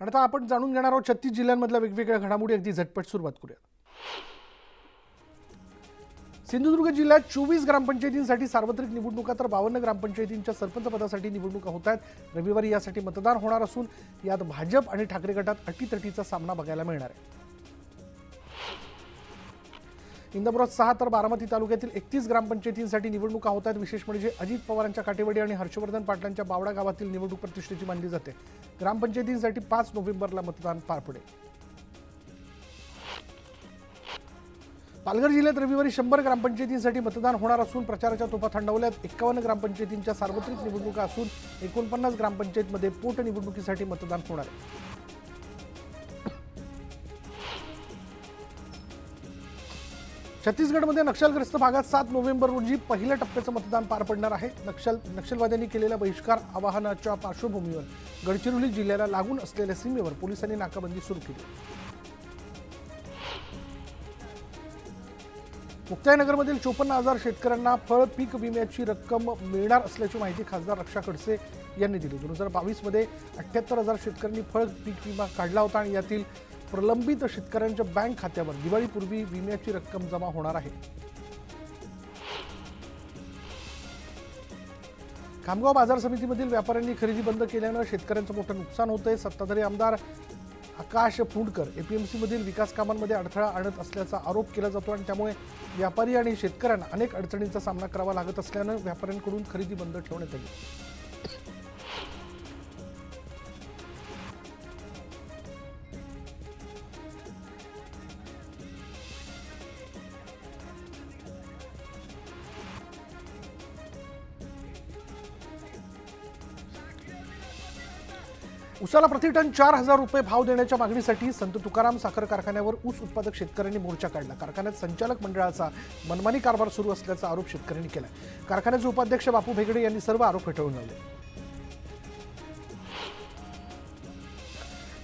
आणि आता आपण जाणून घेणार आहोत 36 जिल्ह्यांमधल्या वेगवेगळ्या घडामोडी. अगदी झटपट सुरुवात करूया. सिंधुदुर्ग जिल्ह्यात 24 ग्रामपंचायतींसाठी सार्वत्रिक निवडणुका तर 52 ग्रामपंचायतींच्या सरपंच पदासाठी निवडणुका होत आहेत. रविवारी यासाठी मतदान होणार असून यात भाजप आणि ठाकरे गटात अटीतटीचा सामना बघायला मिळणार आहे. इंदापुरात 6 तर बारामती तालुक्यातील 31 ग्रामपंचायतींसाठी निवडणुका होत आहेत. विशेष म्हणजे अजित पवारांच्या काटेवाडी आणि हर्षवर्धन पाटलांच्या बावडा गावातील निवडणूक प्रतिष्ठेची मानली जाते. ग्रामपंचायतींसाठी 5 नोव्हेंबरला मतदान पार पडेल. पालघर जिल्ह्यात रविवारी 100 ग्रामपंचायतींसाठी मतदान होणार असून प्रचाराच्या तोफा थंडावल्यात. 51 ग्रामपंचायतींच्या सार्वत्रिक निवडणुका असून 49 ग्रामपंचायतमध्ये पोटनिवडणुकीसाठी मतदान होणार आहे. छत्तीसगडमध्ये नक्षलग्रस्त भागात 7 नोव्हेंबर रोजी पहिल्या टप्प्याचं मतदान पार पडणार आहे. नक्षलवाद्यांनी केलेल्या बहिष्कार आवाहनाच्या पार्श्वभूमीवर गडचिरोली जिल्ह्याला लागून असलेल्या सीमेवर पोलिसांनी नाकाबंदी सुरू केली. मुक्ताईनगरमधील 54,000 शेतकऱ्यांना फळ पीक विम्याची रक्कम मिळणार असल्याची माहिती खासदार रक्षा खडसे यांनी दिली. 2022 मध्ये 78,000 शेतकऱ्यांनी फळ पीक विमा काढला होता आणि यातील प्रलंबित शेतकऱ्यांच्या बँक खात्यावर दिवाळीपूर्वी विम्याची रक्कम जमा होणार आहे. खामगाव बाजार समितीमधील व्यापाऱ्यांनी खरेदी बंद केल्यानं शेतकऱ्यांचं मोठं नुकसान होतंय. सत्ताधारी आमदार आकाश फुंडकर एपीएमसी मधील विकास कामांमध्ये अडथळा आणत असल्याचा आरोप केला जातो आणि त्यामुळे व्यापारी आणि शेतकऱ्यांना अनेक अडचणींचा सामना करावा लागत असल्यानं व्यापाऱ्यांकडून खरेदी बंद ठेवण्यात आली. उसाला प्रतिटन 4,000 रुपये भाव देण्याच्या मागणीसाठी संत तुकाराम साखर कारखान्यावर ऊस उत्पादक शेतकऱ्यांनी मोर्चा काढला. कारखान्यात संचालक मंडळाचा मनमानी कारभार सुरू असल्याचा आरोप शेतकऱ्यांनी केला. कारखान्याचे उपाध्यक्ष बापू भेगडे यांनी सर्व आरोप फेटाळून लावले.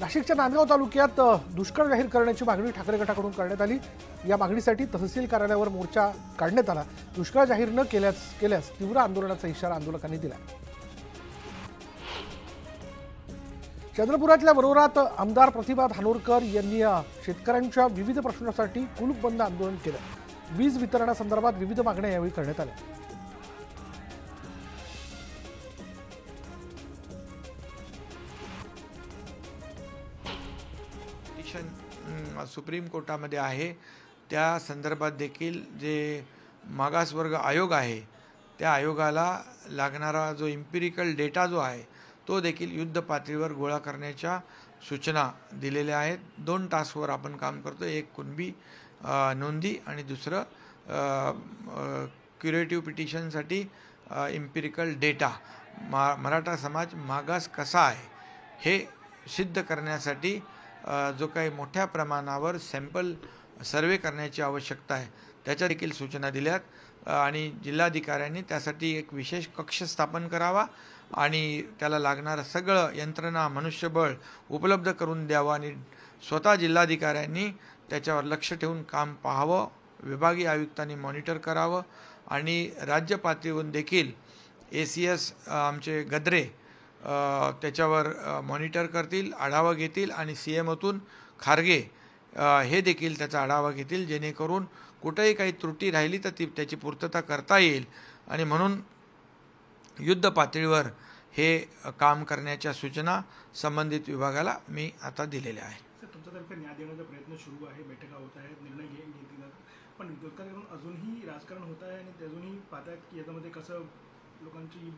नाशिकच्या नांदगाव तालुक्यात दुष्काळ जाहीर करण्याची मागणी ठाकरे गटाकडून करण्यात आली. या मागणीसाठी तहसील कार्यालयावर मोर्चा काढण्यात आला. दुष्काळ जाहीर न केल्यास तीव्र आंदोलनाचा इशारा आंदोलकांनी दिला. चंद्रपुरातल्या वरोरात आमदार प्रतिभा धानोरकर यांनी शेतकऱ्यांच्या विविध प्रश्नांसाठी कुलूपबंद आंदोलन केलं. वीज वितरणासंदर्भात विविध मागण्या यावेळी करण्यात आल्या. सुप्रीम कोर्टामध्ये आहे त्या संदर्भात देखील जे मागासवर्ग आयोग आहे त्या आयोगाला लागणारा जो इम्पिरिकल डेटा जो आहे तो देखील युद्ध पातळीवर गोळा करण्याच्या सूचना दिलेल्या आहेत. 2 टास्कवर आपण काम करतो. एक कुणबी नोंदी आणि दुसरं क्युरेटिव्ह पिटिशनसाठी इम्पिरिकल डेटा. मराठा समाज मागास कसा आहे हे सिद्ध करण्यासाठी जो काही मोठ्या प्रमाणावर सॅम्पल सर्वे करण्याची आवश्यकता आहे त्याच्या देखील सूचना दिल्यात आणि जिल्हाधिकाऱ्यांनी त्यासाठी एक विशेष कक्ष स्थापन करावा आणि त्याला लागणारं सगळं यंत्रणा मनुष्यबळ उपलब्ध करून द्यावं आणि स्वतः जिल्हाधिकाऱ्यांनी त्याच्यावर लक्ष ठेवून काम पाहावं. विभागीय आयुक्तांनी मॉनिटर करावं आणि राज्य पातळीवरून देखील ACS आमचे गद्रे त्याच्यावर मॉनिटर करतील, आढावा घेतील आणि CMOतून खारगे हे देखील त्याचा आढावा घेतील जेणेकरून कुठेही काही त्रुटी राहिली तर त्याची पूर्तता करता येईल. आणि म्हणून युद्ध पातळीवर हे काम करण्याच्या सूचना संबंधित विभागाला मी आता दिलेल्या आहे. तुमच्यातर्फे न्याय देण्याचा प्रयत्न सुरू आहे, बैठका होत आहेत, निर्णय घेतले जातात, पण विरोधकांकडून अजूनही राजकारण होत आहे आणि अजूनही पाहतात की याच्यामध्ये कसं लोकांची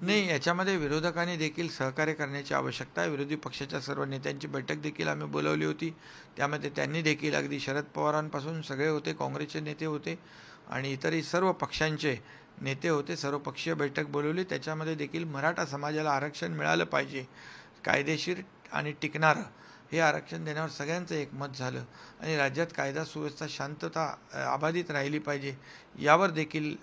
नाही, याच्यामध्ये विरोधकांनी देखील सहकार्य करण्याची आवश्यकता आहे. विरोधी पक्षाच्या सर्व नेत्यांची बैठक देखील आम्ही बोलावली होती. त्यामध्ये त्यांनी देखील अगदी शरद पवारांपासून सगळे होते, काँग्रेसचे नेते होते आणि इतरही सर्व पक्षांचे नेते होते. सर्वपक्षीय बैठक बोलवली. त्याच्यामध्ये देखील मराठा समाजाला आरक्षण मिळालं पाहिजे, कायदेशीर आणि टिकणारं हे आरक्षण देण्यावर सगळ्यांचं एकमत झालं आणि राज्यात कायदा सुव्यवस्था शांतता अबाधित राहिली पाहिजे यावर देखील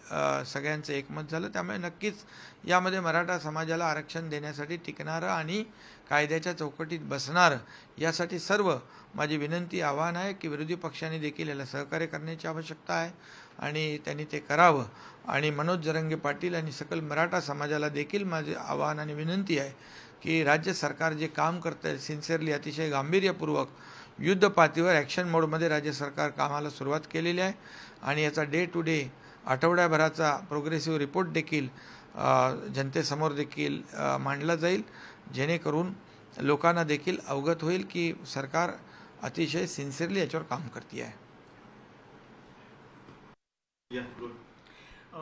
सगळ्यांचं एकमत झालं. त्यामुळे नक्कीच यामध्ये मराठा समाजाला आरक्षण देण्यासाठी टिकणारं आणि कायद्याच्या चौकटीत बसणारं यासाठी सर्व माझी विनंती आवाहन आहे की विरोधी पक्षांनी देखील याला सहकार्य करण्याची आवश्यकता आहे आणि त्यांनी ते करावं. आणि मनोज जरांगे पाटील आणि सकल मराठा समाजाला देखील माझे आवाहन आणि विनंती आहे की राज्य सरकार जे काम करतं आहे सिन्सिअरली अतिशय गांभीर्यपूर्वक युद्ध पातळीवर ॲक्शन मोडमध्ये राज्य सरकार कामाला सुरुवात केलेली आहे आणि याचा डे टू डे आठवड्याभराचा प्रोग्रेसिव्ह रिपोर्ट देखील जनतेसमोर देखील मांडला जाईल, जेणेकरून लोकांना देखील अवगत होईल की सरकार अतिशय सिन्सिअरली याच्यावर काम करती आहे।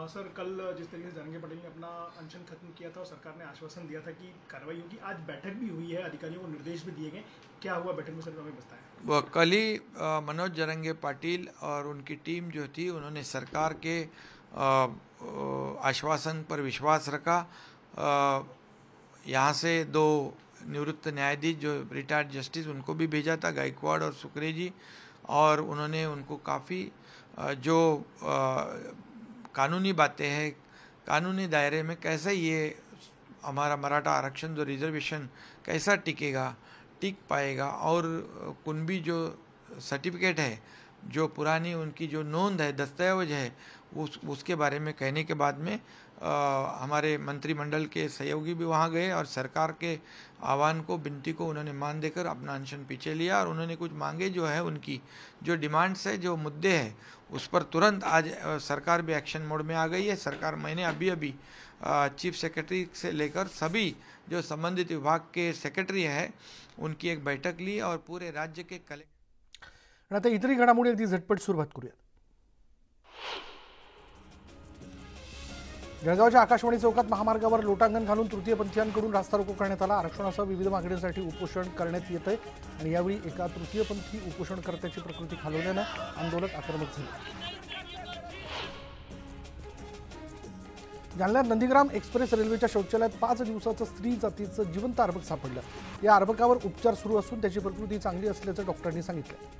सर, कल जिस तरीके से जरंगे पटेल ने अपना अनशन खत्म किया था और सरकार ने आश्वासन दिया था कि कार्रवाई होगी, आज बैठक भी हुई है, अधिकारियों को निर्देश भी दिए गए, क्या हुआ बैठक में सर, हमें बताएं। कल ही मनोज जरंगे पाटिल और उनकी टीम जो थी उन्होंने सरकार के आश्वासन पर विश्वास रखा। यहाँ से 2 निवृत्त न्यायाधीश जो रिटायर्ड जस्टिस उनको भी भेजा था, गायकवाड़ और सुकरे जी, और उन्होंने उनको काफ़ी जो कानूनी बातें हैं, कानूनी दायरे में कैसे ये हमारा मराठा आरक्षण जो रिजर्वेशन कैसा टिक पाएगा, और कुनबी जो सर्टिफिकेट है, जो पुरानी उनकी जो नोंद है, दस्तावेज है, उसके बारे में कहने के बाद में हमारे मंत्रिमंडल के सहयोगी भी वहाँ गए और सरकार के आह्वान को, विनती को उन्होंने मान देकर अपना अनशन पीछे लिया। और उन्होंने कुछ मांगे जो है, उनकी जो डिमांड्स है, जो मुद्दे हैं, उस पर तुरंत आज सरकार भी एक्शन मोड में आ गई है। सरकार मैंने अभी चीफ सेक्रेटरी से लेकर सभी जो संबंधित विभाग के सेक्रेटरी है उनकी एक बैठक ली और पूरे राज्य के आणि आता इतरही घडामोडी अगदी झटपट सुरुवात करूया। जळगावच्या आकाशवाणी चौकात महामार्गावर लोटांगण घालून तृतीयपंथीयांकडून रास्ता रोको करण्यात आला। आरक्षणासह विविध मागण्यांसाठी उपोषण करण्यात येत आहे आणि यावेळी एका तृतीयपंथी उपोषणकर्त्याची प्रकृती खालवल्यानं आंदोलक आक्रमक झाले। जालन्यात नंदीग्राम एक्सप्रेस रेल्वेच्या शौचालयात 5 दिवसाचं स्त्री जातीचं जिवंत अर्भक सापडलं। या अर्भकावर उपचार सुरू असून त्याची प्रकृती चांगली असल्याचं डॉक्टरांनी सांगितलं।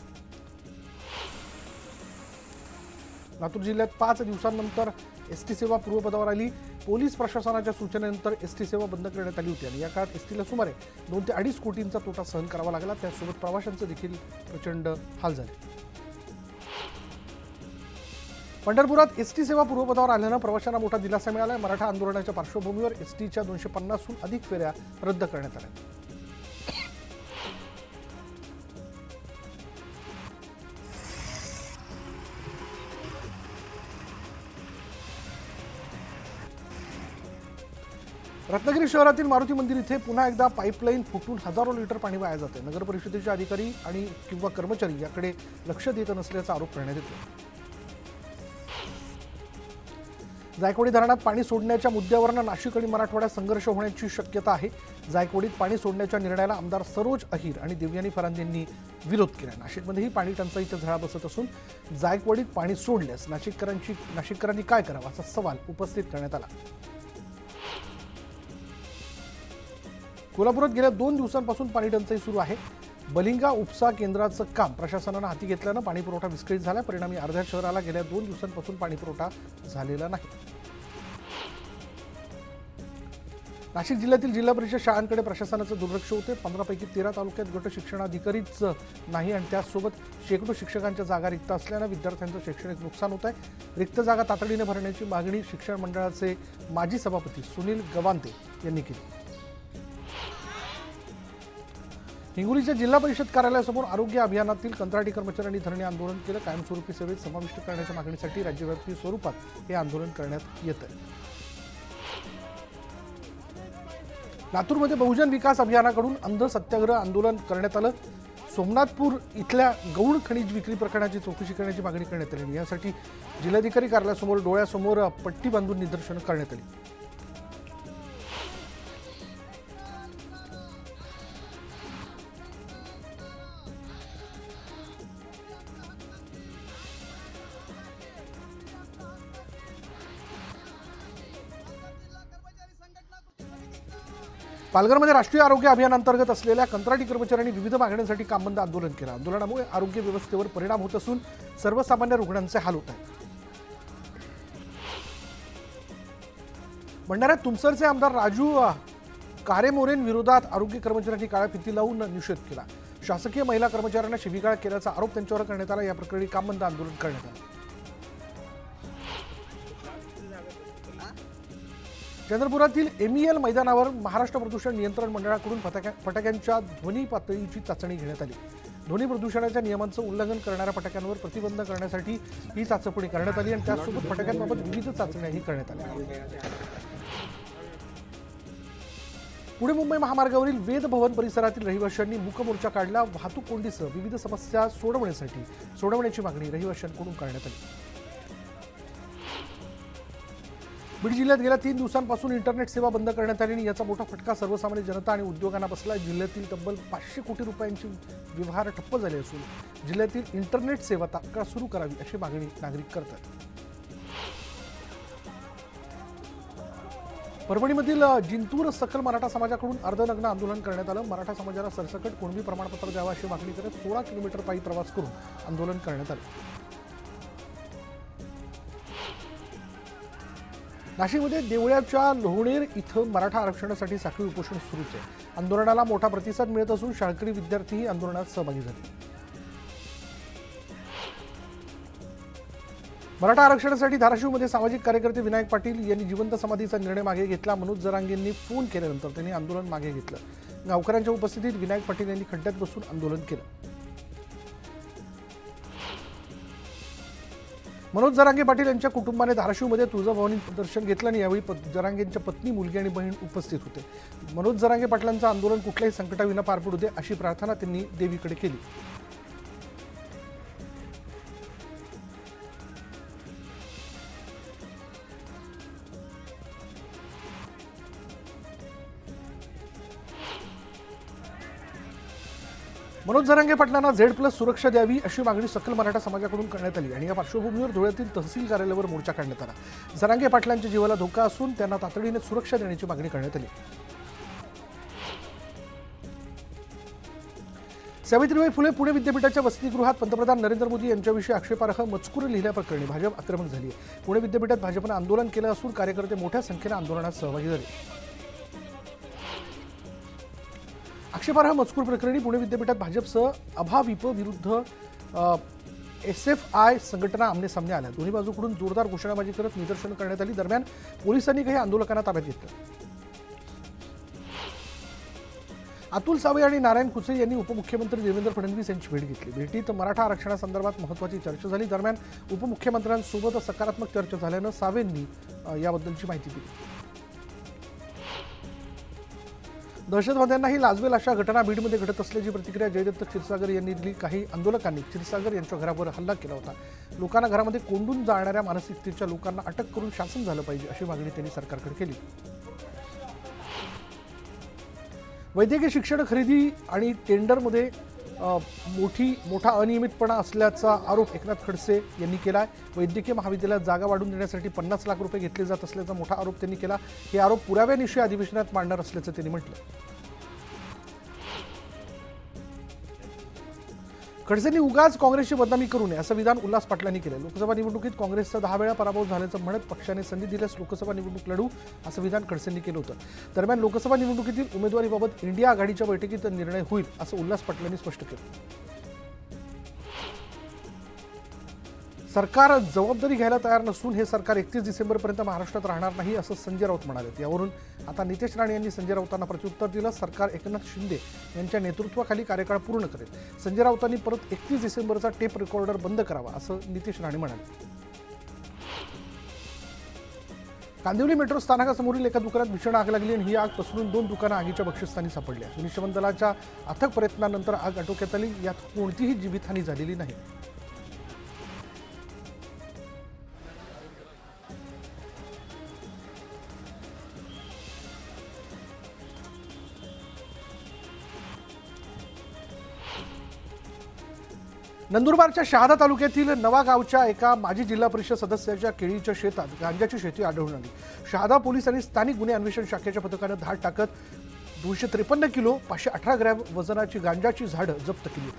लातूर जिल्ह्यात 5 दिवसांनंतर एसटी सेवा पूर्वपदावर आली। पोलीस प्रशासनाच्या सूचनेनंतर एसटी सेवा बंद करण्यात आली होती आणि या काळात एसटीला सुमारे 2 ते 2.5 कोटींचा तोटा सहन करावा लागला। त्यासोबत प्रवाशांचे देखील प्रचंड हाल झाले। पंढरपुरात एसटी सेवा पूर्वपदावर आल्यानं प्रवाशांना मोठा दिलासा मिळाला। मराठा आंदोलनाच्या पार्श्वभूमीवर एसटीच्या 250हून अधिक फेऱ्या रद्द करण्यात आल्या। रत्नागिरी शहरातील मारुती मंदिर इथे पुन्हा एकदा पाईपलाईन फुटून हजारो लिटर पाणी वाया जाते। नगर परिषदेचे अधिकारी आणि किंवा कर्मचारी याकडे लक्ष देत नसल्याचा आरोप करण्यात येतो। जायकवाडी धरणात पाणी सोडण्याच्या मुद्द्यावरून नाशिक आणि मराठवाड्यात संघर्ष होण्याची शक्यता आहे। जायकवाडीत पाणी सोडण्याच्या निर्णयाला आमदार सरोज अहिर आणि देवयानी फरांदेंनी विरोध केला। नाशिकमध्येही पाणी टंचाईचा झळा बसत असून जायकवाडीत पाणी सोडल्यास नाशिककरांनी काय करावं असा सवाल उपस्थित करण्यात आला। कोल्हापुरात गेल्या 2 दिवसांपासून पाणी टंचाई सुरू आहे। बलिंगा उपसा केंद्राचं काम प्रशासनानं हाती घेतल्यानं पाणी पुरवठा विस्कळीत झाला। परिणामी अर्ध्या शहराला गेल्या 2 दिवसांपासून पाणी पुरवठा झालेला नाही। नाशिक जिल्ह्यातील जिल्हा परिषद शाळांकडे प्रशासनाचं दुर्लक्ष होते। 15 पैकी 13 तालुक्यात गट शिक्षणाधिकारीच नाही आणि त्यासोबत शेकडो शिक्षकांच्या जागा रिक्त असल्यानं विद्यार्थ्यांचं शैक्षणिक नुकसान होत आहे। रिक्त जागा तातडीने भरण्याची मागणी शिक्षण मंडळाचे माजी सभापती सुनील गवांते यांनी केली। हिंगोलीच्या जिल्हा परिषद कार्यालयासमोर आरोग्य अभियानातील कंत्राटी कर्मचाऱ्यांनी धरणे आंदोलन केलं। कायमस्वरूपी सेवेत समाविष्ट करण्याच्या मागणीसाठी राज्यव्यापी स्वरूपात हे आंदोलन करण्यात येत आहे। लातूरमध्ये बहुजन विकास अभियानाकडून अंध सत्याग्रह आंदोलन करण्यात आलं। सोमनाथपूर इथल्या गौण खनिज विक्री प्रकरणाची चौकशी करण्याची मागणी करण्यात आली। यासाठी जिल्हाधिकारी कार्यालयासमोर डोळ्यासमोर पट्टी बांधून निदर्शनं करण्यात आली। पालघरमध्ये राष्ट्रीय आरोग्य अभियानांतर्गत असलेल्या कंत्राटी कर्मचाऱ्यांनी विविध मागण्यांसाठी कामबंद आंदोलन केलं। आंदोलनामुळे आरोग्य व्यवस्थेवर परिणाम होत असून सर्वसामान्य रुग्णांचे हाल होत आहेत। भंडाऱ्यात तुमसरचे आमदार राजू कारेमोरेंविरोधात आरोग्य कर्मचाऱ्यांनी काळ्या फिती लावून निषेध केला। शासकीय महिला कर्मचाऱ्यांना शिवीगाळ केल्याचा आरोप त्यांच्यावर करण्यात आला। या प्रकरणी कामबंद आंदोलन करण्यात आलं। चंद्रपुरातील MEL मैदानावर महाराष्ट्र प्रदूषण नियंत्रण मंडळाकडून फटाक्यांच्या ध्वनी पातळीची चाचणी घेण्यात आली। ध्वनी प्रदूषणाच्या नियमांचं उल्लंघन करणाऱ्या फटाक्यांवर प्रतिबंध करण्यासाठी ही चाचपणी करण्यात आली आणि त्यासोबत फटाक्यांबाबत विविध चाचण्याही करण्यात आल्या। पुणे मुंबई महामार्गावरील वेद भवन परिसरातील रहिवाशांनी मूक मोर्चा काढला। वाहतूक कोंडीसह विविध समस्या सोडवण्याची मागणी रहिवाशांकडून करण्यात आली। बीड जिल्ह्यात गेल्या 3 दिवसांपासून इंटरनेट सेवा बंद करण्यात आली आणि याचा मोठा फटका सर्वसामान्य जनता आणि उद्योगांना बसला। जिल्ह्यातील तब्बल 500 कोटी रुपयांची व्यवहार ठप्प झाले असून जिल्ह्यातील इंटरनेट सेवा तात्काळ सुरू करावी अशी मागणी नागरिक करतात। परभणीमधील जिंतूर सकल मराठा समाजाकडून अर्धनग्न आंदोलन करण्यात आलं। मराठा समाजाला सरसकट कुणबी प्रमाणपत्र द्यावं अशी मागणी करत 16 किलोमीटर पायी प्रवास करून आंदोलन करण्यात आलं। नाशिकमध्ये देवळ्याच्या लोहणेर इथं मराठा आरक्षणासाठी साखळी उपोषण सुरूच आहे। आंदोलनाला मोठा प्रतिसाद मिळत असून शाळकरी विद्यार्थीही आंदोलनात सहभागी झाले। मराठा आरक्षणासाठी धाराशिवमध्ये सामाजिक कार्यकर्ते विनायक पाटील यांनी जिवंत समाधीचा निर्णय मागे घेतला। मनोज जरांगेंनी फोन केल्यानंतर त्यांनी आंदोलन मागे घेतलं। गावकऱ्यांच्या उपस्थितीत विनायक पाटील यांनी खड्ड्यात बसून आंदोलन केलं। मनोज जरांगे पाटील यांच्या कुटुंबाने धाराशिवमध्ये तुळजाभवानी दर्शन घेतलं आणि यावेळी जरांगेंच्या पत्नी, मुलगी आणि बहीण उपस्थित होते। मनोज जरांगे पाटलांचं आंदोलन कुठल्याही संकटाविना पार पडू दे अशी प्रार्थना त्यांनी देवीकडे केली। मनोज जरांगे पाटलांना Z+ सुरक्षा द्यावी अशी मागणी सकल मराठा समाजाकडून करण्यात आली आणि या पार्श्वभूमीवर धुळ्यातील तहसील कार्यालयावर मोर्चा काढण्यात आला। जरांगे पाटलांच्या जीवाला धोका असून त्यांना तातडीने सुरक्षा देण्याची मागणी करण्यात आली। सावित्रीबाई फुले पुणे विद्यापीठाच्या वसतिगृहात पंतप्रधान नरेंद्र मोदी यांच्याविषयी आक्षेपार्ह मजकूर लिहिल्याप्रकरणी भाजप आक्रमक झाली आहे। पुणे विद्यापीठात भाजपने आंदोलन केलं असून कार्यकर्ते मोठ्या संख्येने आंदोलनात सहभागी झाले। आक्षेपार्ह मजकूर प्रकरणी पुणे विद्यापीठात भाजपसह अभाविप विरुद्ध SFI संघटना आमने-सामने आल्या। दोन्ही बाजूकडून जोरदार घोषणाबाजी करत निदर्शनं करण्यात आली। दरम्यान पोलिसांनी काही आंदोलकांना ताब्यात घेतलं। अतुल सावे आणि नारायण कुचे यांनी उपमुख्यमंत्री देवेंद्र फडणवीस यांची भेट घेतली। भेटीत मराठा आरक्षणासंदर्भात महत्त्वाची चर्चा झाली। दरम्यान उपमुख्यमंत्र्यांसोबत सकारात्मक चर्चा झाल्यानं सावेंनी याबद्दलची माहिती दिली। दहशतवाद्यांनाही लाजवेल अशा घटना बीडमध्ये घडत असल्याची प्रतिक्रिया जयदत्त क्षीरसागर यांनी दिली। काही आंदोलकांनी क्षीरसागर यांच्या घरावर हल्ला केला होता। लोकांना घरामध्ये कोंडून जाणाऱ्या मानसिकतेच्या लोकांना अटक करून शासन झालं पाहिजे अशी मागणी त्यांनी सरकारकडे केली। वैद्यकीय शिक्षण खरेदी आणि टेंडरमध्ये मोठा अनियमितपणा असल्याचा आरोप एकनाथ खडसे यांनी केला। वैद्यकीय महाविद्यालयात जागा वाढवून देण्यासाठी 50 लाख रुपये घेतले जात असल्याचा मोठा आरोप त्यांनी केला। हे आरोप पुराव्यानिशी अधिवेशनात मांडणार असल्याचं त्यांनी म्हटलं। खडसेंनी उगाच काँग्रेसची बदनामी करू नये असं विधान उल्हास पाटलांनी केलं। लोकसभा निवडणुकीत काँग्रेसचा 10 वेळा पराभव झाल्याचं म्हणत पक्षाने संधी दिल्यास लोकसभा निवडणूक लढू असं विधान खडसेंनी केलं होतं। दरम्यान लोकसभा निवडणुकीतील उमेदवारीबाबत इंडिया आघाडीच्या बैठकीत निर्णय होईल असं उल्हास पाटलांनी स्पष्ट केलं। सरकार जबाबदारी घ्यायला तयार नसून हे सरकार 31 डिसेंबरपर्यंत महाराष्ट्रात राहणार नाही असं संजय राऊत म्हणाले। यावरून आता नितेश राणे यांनी संजय राऊतांना प्रत्युत्तर दिलं। सरकार एकनाथ शिंदे यांच्या नेतृत्वाखाली कार्यकाळ पूर्ण करेल। संजय राऊतांनी परत 31 डिसेंबरचा टेप रेकॉर्डर बंद करावा असं नितेश राणे म्हणाले। कांदिवली मेट्रो स्थानकासमोरील एका दुकानात भीषण आग लागली आणि ही आग पसरून 2 दुकानं आगीच्या बक्षस्थानी सापडली। अग्निशमन दलाच्या अथक प्रयत्नानंतर आग आटोक्यात आली। यात कोणतीही जीवितहानी झालेली नाही। नंदुरबारच्या शहादा तालुक्यातील नवा गावच्या एका माजी जिल्हा परिषद सदस्याच्या केळीच्या शेतात गांजाची शेती आढळून आली। शहादा पोलीस आणि स्थानिक गुन्हे अन्वेषण शाखेच्या पथकाने धाड टाकत 253 किलो 518 ग्रॅम वजनाची गांजाची झाडं जप्त केली।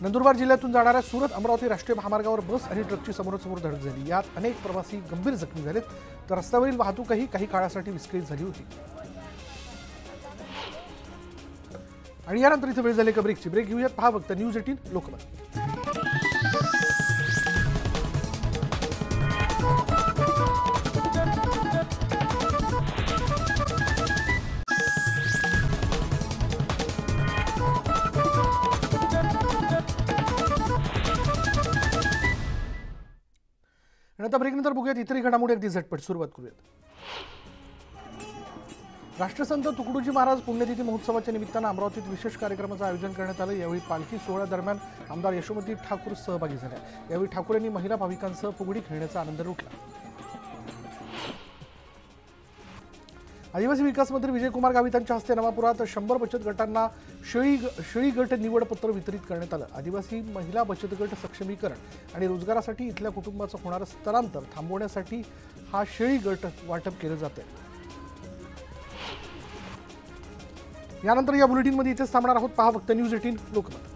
नंदुरबार जिल्ह्यातून जाणाऱ्या सुरत अमरावती राष्ट्रीय महामार्गावर बस आणि ट्रकची समोरासमोर धडक झाली। यात अनेक प्रवासी गंभीर जखमी झालेत तर रस्त्यावरील वाहतूकही काही काळासाठी विस्कळीत झाली होती। आणि यानंतर इथे वेळ झाली का ब्रेकची। ब्रेक घेऊयात। पहा फक्त न्यूज 18 लोकमत। आणि आता ब्रेकनंतर बघूयात इतरही घडामोडी अगदी झटपट. सुरुवात करूयात. राष्ट्रसंत तुकडोजी महाराज पुण्यतिथी महोत्सवाच्या निमित्तानं अमरावतीत विशेष कार्यक्रमाचं आयोजन करण्यात आलं. यावेळी पालखी सोहळ्यादरम्यान आमदार यशोमती ठाकूर सहभागी झाल्या. यावेळी ठाकूर यांनी महिला भाविकांसह फुगडी खेळण्याचा आनंद लुटला. आदिवासी विकास मंत्री विजयकुमार गावित यांच्या हस्ते नवापुरात 100 बचत गटांना शेळी गट निवडपत्र वितरित करण्यात आलं. आदिवासी महिला बचत गट सक्षमीकरण आणि रोजगारासाठी इथल्या कुटुंबाचं होणारं स्थलांतर थांबवण्यासाठी हा शेळी गट वाटप केलं जातं. यानंतर या बुलेटिनमध्ये इथेच थांबणार आहोत. पहा फक्त न्यूज 18 लोकमत.